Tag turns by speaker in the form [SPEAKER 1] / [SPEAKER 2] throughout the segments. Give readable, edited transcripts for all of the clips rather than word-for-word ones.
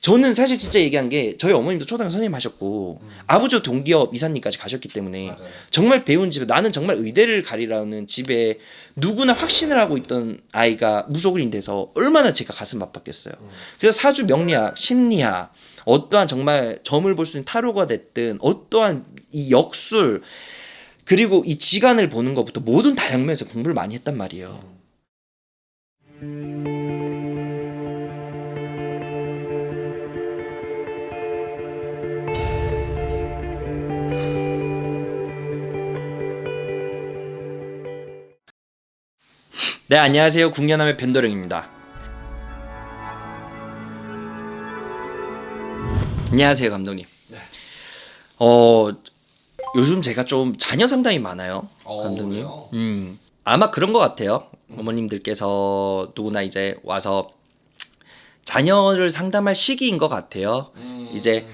[SPEAKER 1] 저는 사실 진짜 얘기한 게 저희 어머님도 초등학교 선생님 하셨고 아버지도 동기업 이사님까지 가셨기 때문에
[SPEAKER 2] 맞아요.
[SPEAKER 1] 정말 배운 집에 나는 정말 의대를 가리라는 집에 누구나 확신을 하고 있던 아이가 무속을 인대서 얼마나 제가 가슴 아팠겠어요. 그래서 사주 명리학, 심리학 어떠한 정말 점을 볼 수 있는 타로가 됐든 어떠한 이 역술 그리고 이 지간을 보는 것부터 모든 다양면에서 공부를 많이 했단 말이에요. 네, 안녕하세요. 국년함의 변도령입니다. 안녕하세요, 감독님.
[SPEAKER 2] 네.
[SPEAKER 1] 요즘 제가 좀 자녀 상담이 많아요, 감독님.
[SPEAKER 2] 그래요?
[SPEAKER 1] 아마 그런 것 같아요. 어머님들께서 누구나 이제 와서 자녀를 상담할 시기인 것 같아요. 이제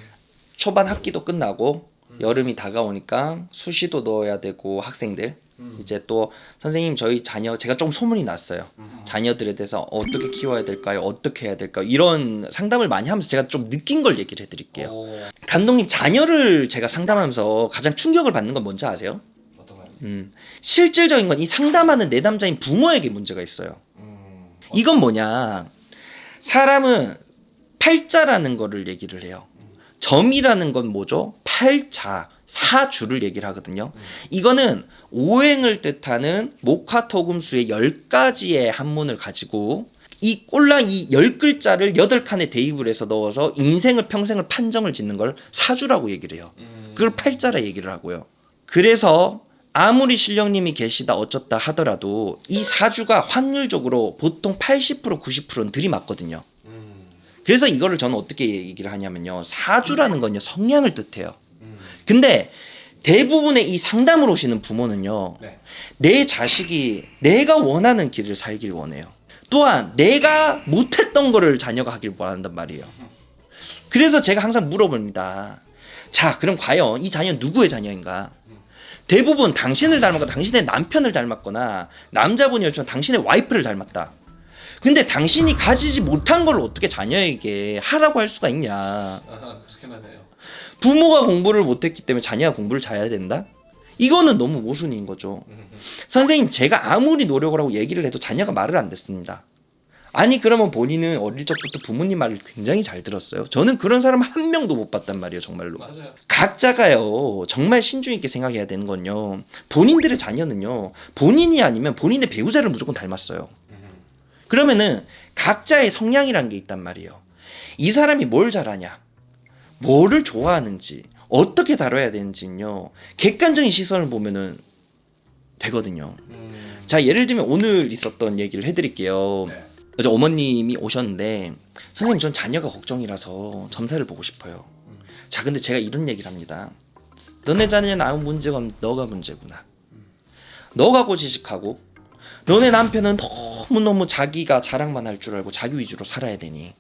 [SPEAKER 1] 초반 학기도 끝나고 여름이 다가오니까 수시도 넣어야 되고 학생들 이제 또 선생님 저희 자녀 제가 좀 소문이 났어요. 자녀들에 대해서 어떻게 키워야 될까요? 어떻게 해야 될까요? 이런 상담을 많이 하면서 제가 좀 느낀 걸 얘기를 해드릴게요. 감독님 자녀를 제가 상담하면서 가장 충격을 받는 건 뭔지 아세요?
[SPEAKER 2] 어떤가요?
[SPEAKER 1] 실질적인 건 이 상담하는 내담자인 부모에게 문제가 있어요. 이건 뭐냐? 사람은 팔자라는 거를 얘기를 해요. 점이라는 건 뭐죠? 팔자, 사주를 얘기를 하거든요. 이거는 오행을 뜻하는 목화토금수의 10가지의 한문을 가지고 이 꼴랑 이 10글자를 8칸에 대입을 해서 넣어서 인생을 평생을 판정을 짓는 걸 사주라고 얘기를 해요. 그걸 팔자라 얘기를 하고요. 그래서 아무리 신령님이 계시다 어쩌다 하더라도 이 사주가 확률적으로 보통 80% 90%는 들이맞거든요. 그래서 이거를 저는 어떻게 얘기를 하냐면요. 사주라는 건요. 성향을 뜻해요. 근데 대부분의 이 상담을 오시는 부모는요.
[SPEAKER 2] 네.
[SPEAKER 1] 내 자식이 내가 원하는 길을 살길 원해요. 또한 내가 못했던 거를 자녀가 하길 원한단 말이에요. 그래서 제가 항상 물어봅니다. 자, 그럼 과연 이 자녀는 누구의 자녀인가? 대부분 당신을 닮았거나 당신의 남편을 닮았거나 남자분이었지만 당신의 와이프를 닮았다. 근데 당신이 가지지 못한 걸 어떻게 자녀에게 하라고 할 수가 있냐.
[SPEAKER 2] 그렇게만 해요.
[SPEAKER 1] 부모가 공부를 못했기 때문에 자녀가 공부를 잘해야 된다? 이거는 너무 모순인 거죠. 선생님 제가 아무리 노력을 하고 얘기를 해도 자녀가 말을 안 듣습니다. 아니 그러면 본인은 어릴 적부터 부모님 말을 굉장히 잘 들었어요. 저는 그런 사람 한 명도 못 봤단 말이에요. 정말로.
[SPEAKER 2] 맞아요.
[SPEAKER 1] 각자가요 정말 신중 있게 생각해야 되는 건요. 본인들의 자녀는요. 본인이 아니면 본인의 배우자를 무조건 닮았어요. 그러면은 각자의 성향이란 게 있단 말이에요. 이 사람이 뭘 잘하냐, 뭐를 좋아하는지, 어떻게 다뤄야 되는지요. 객관적인 시선을 보면은 되거든요. 자 예를 들면 오늘 있었던 얘기를 해드릴게요.
[SPEAKER 2] 네.
[SPEAKER 1] 어제 어머님이 오셨는데 선생님 전 자녀가 걱정이라서 점사를 보고 싶어요. 자 근데 제가 이런 얘기를 합니다. 너네 자녀는 아무 문제가 없는데 너가 문제구나. 너가 고지식하고 너네 남편은 너무너무 자기가 자랑만 할 줄 알고 자기 위주로 살아야 되니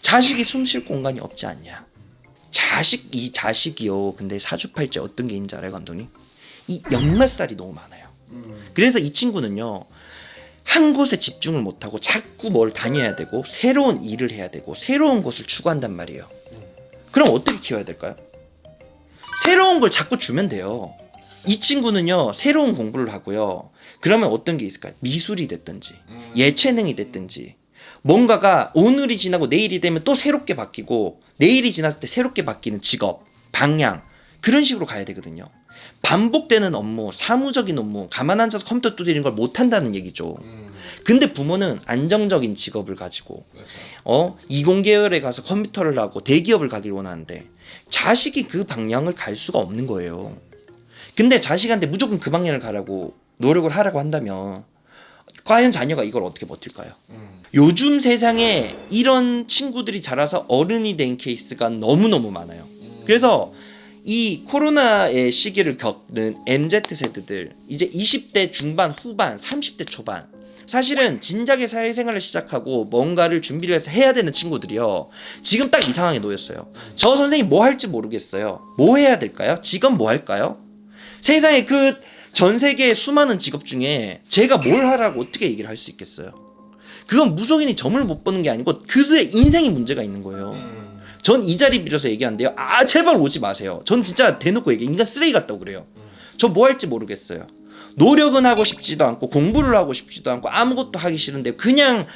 [SPEAKER 1] 자식이 숨 쉴 공간이 없지 않냐. 이 자식이요. 근데 사주팔자 어떤 게 있는지 알아요, 감독님? 이 역맛살이 너무 많아요. 그래서 이 친구는요. 한 곳에 집중을 못하고 자꾸 뭘 다녀야 되고 새로운 일을 해야 되고 새로운 것을 추구한단 말이에요. 그럼 어떻게 키워야 될까요? 새로운 걸 자꾸 주면 돼요. 이 친구는요 새로운 공부를 하고요. 그러면 어떤 게 있을까요? 미술이 됐든지 예체능이 됐든지 뭔가가 오늘이 지나고 내일이 되면 또 새롭게 바뀌고 내일이 지났을 때 새롭게 바뀌는 직업, 방향 그런 식으로 가야 되거든요. 반복되는 업무, 사무적인 업무, 가만 앉아서 컴퓨터 두드리는 걸 못한다는 얘기죠. 근데 부모는 안정적인 직업을 가지고
[SPEAKER 2] 그렇죠.
[SPEAKER 1] 이공계열에 가서 컴퓨터를 하고 대기업을 가길 원하는데 자식이 그 방향을 갈 수가 없는 거예요. 근데 자식한테 무조건 그 방향을 가라고 노력을 하라고 한다면 과연 자녀가 이걸 어떻게 버틸까요? 요즘 세상에 이런 친구들이 자라서 어른이 된 케이스가 너무너무 많아요. 그래서 이 코로나의 시기를 겪는 MZ세대들 이제 20대 중반, 후반, 30대 초반 사실은 진작에 사회생활을 시작하고 뭔가를 준비를 해서 해야 되는 친구들이요. 지금 딱 이 상황에 놓였어요. 저 선생님 뭐 할지 모르겠어요. 뭐 해야 될까요? 직업 뭐 할까요? 세상에 그 전 세계의 수많은 직업 중에 제가 뭘 하라고 어떻게 얘기를 할 수 있겠어요? 그건 무속인이 점을 못 보는 게 아니고 그들의 인생에 문제가 있는 거예요. 전 이 자리 빌어서 얘기하는데요. 아 제발 오지 마세요. 전 진짜 대놓고 얘기해. 인간 쓰레기 같다고 그래요. 저 뭐 할지 모르겠어요. 노력은 하고 싶지도 않고 공부를 하고 싶지도 않고 아무것도 하기 싫은데 그냥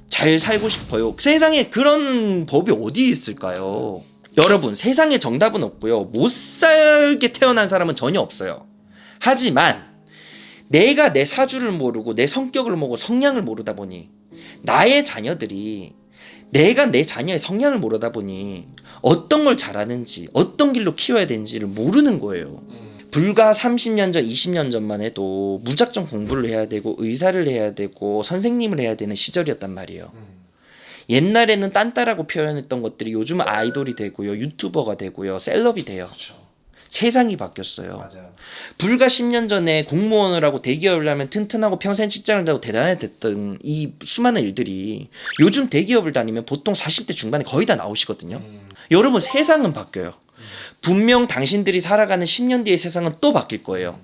[SPEAKER 1] 잘 살고 싶어요. 세상에 그런 법이 어디 있을까요? 여러분 세상에 정답은 없고요. 못 살게 태어난 사람은 전혀 없어요. 하지만 내가 내 사주를 모르고 내 성격을 모르고 성향을 모르다 보니 나의 자녀들이 내가 내 자녀의 성향을 모르다 보니 어떤 걸 잘하는지 어떤 길로 키워야 되는지를 모르는 거예요. 불과 30년 전 20년 전만 해도 무작정 공부를 해야 되고 의사를 해야 되고 선생님을 해야 되는 시절이었단 말이에요. 옛날에는 딴따라고 표현했던 것들이 요즘은 아이돌이 되고요. 유튜버가 되고요. 셀럽이 돼요.
[SPEAKER 2] 그렇죠.
[SPEAKER 1] 세상이 바뀌었어요.
[SPEAKER 2] 맞아요.
[SPEAKER 1] 불과 10년 전에 공무원을 하고 대기업을 하면 튼튼하고 평생 직장을 다니고 대단했던 이 수많은 일들이 요즘 대기업을 다니면 보통 40대 중반에 거의 다 나오시거든요. 여러분 세상은 바뀌어요. 분명 당신들이 살아가는 10년 뒤의 세상은 또 바뀔 거예요.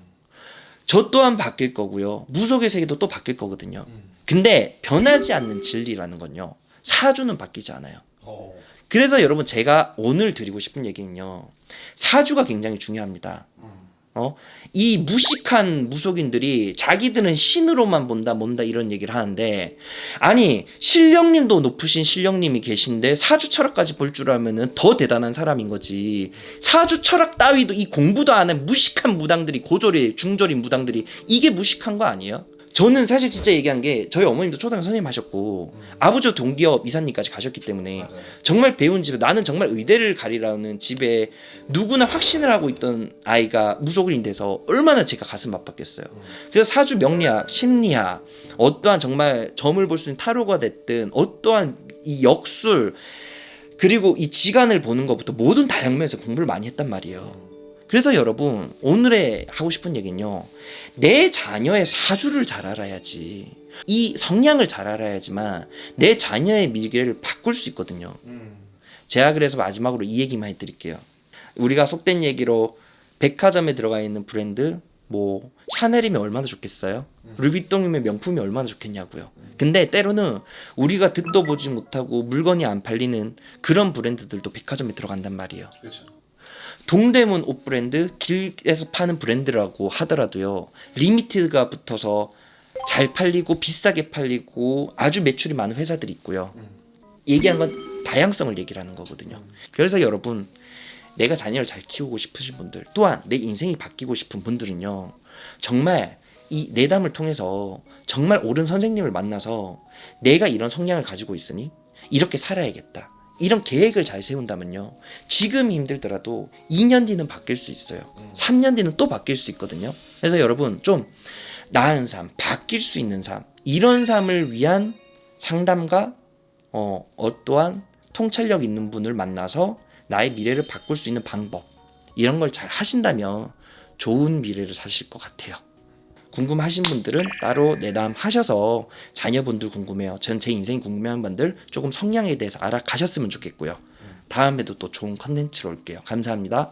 [SPEAKER 1] 저 또한 바뀔 거고요. 무속의 세계도 또 바뀔 거거든요. 근데 변하지 않는 진리라는 건요. 사주는 바뀌지 않아요. 그래서 여러분 제가 오늘 드리고 싶은 얘기는요. 사주가 굉장히 중요합니다. 이 무식한 무속인들이 자기들은 신으로만 본다 이런 얘기를 하는데 아니 신령님도 높으신 신령님이 계신데 사주 철학까지 볼 줄 알면은 더 대단한 사람인 거지. 사주 철학 따위도 이 공부도 안 한 무식한 무당들이 고졸이 중졸인 무당들이 이게 무식한 거 아니에요? 저는 사실 진짜 얘기한 게 저희 어머님도 초등학교 선생님 하셨고 아버지도 동기업 이사님까지 가셨기 때문에
[SPEAKER 2] 맞아요.
[SPEAKER 1] 정말 배운 집에 나는 정말 의대를 가리라는 집에 누구나 확신을 하고 있던 아이가 무속인이 돼서 얼마나 제가 가슴 아팠겠어요. 그래서 사주 명리학, 심리학, 어떠한 정말 점을 볼 수 있는 타로가 됐든 어떠한 이 역술 그리고 이 지간을 보는 것부터 모든 다양면에서 공부를 많이 했단 말이에요. 그래서 여러분 오늘의 하고 싶은 얘기는요. 내 자녀의 사주를 잘 알아야지. 이 성향을 잘 알아야지만 내 자녀의 미래를 바꿀 수 있거든요. 제가 그래서 마지막으로 이 얘기만 해드릴게요. 우리가 속된 얘기로 백화점에 들어가 있는 브랜드 뭐 샤넬이면 얼마나 좋겠어요? 루비통이면 명품이 얼마나 좋겠냐고요. 근데 때로는 우리가 듣도 보지 못하고 물건이 안 팔리는 그런 브랜드들도 백화점에 들어간단 말이에요.
[SPEAKER 2] 그렇죠.
[SPEAKER 1] 동대문 옷 브랜드 길에서 파는 브랜드라고 하더라도요. 리미티드가 붙어서 잘 팔리고 비싸게 팔리고 아주 매출이 많은 회사들이 있고요. 얘기한 건 다양성을 얘기를 하는 거거든요. 그래서 여러분 내가 자녀를 잘 키우고 싶으신 분들 또한 내 인생이 바뀌고 싶은 분들은요. 정말 이 내담을 통해서 정말 옳은 선생님을 만나서 내가 이런 성향을 가지고 있으니 이렇게 살아야겠다. 이런 계획을 잘 세운다면요. 지금 힘들더라도 2년 뒤는 바뀔 수 있어요. 3년 뒤는 또 바뀔 수 있거든요. 그래서 여러분 좀 나은 삶, 바뀔 수 있는 삶 이런 삶을 위한 상담과 어떠한 통찰력 있는 분을 만나서 나의 미래를 바꿀 수 있는 방법 이런 걸 잘 하신다면 좋은 미래를 사실 것 같아요. 궁금하신 분들은 따로 내담하셔서 자녀분들 궁금해요. 전 제 인생이 궁금해하는 분들 조금 성향에 대해서 알아가셨으면 좋겠고요. 다음에도 또 좋은 컨텐츠로 올게요. 감사합니다.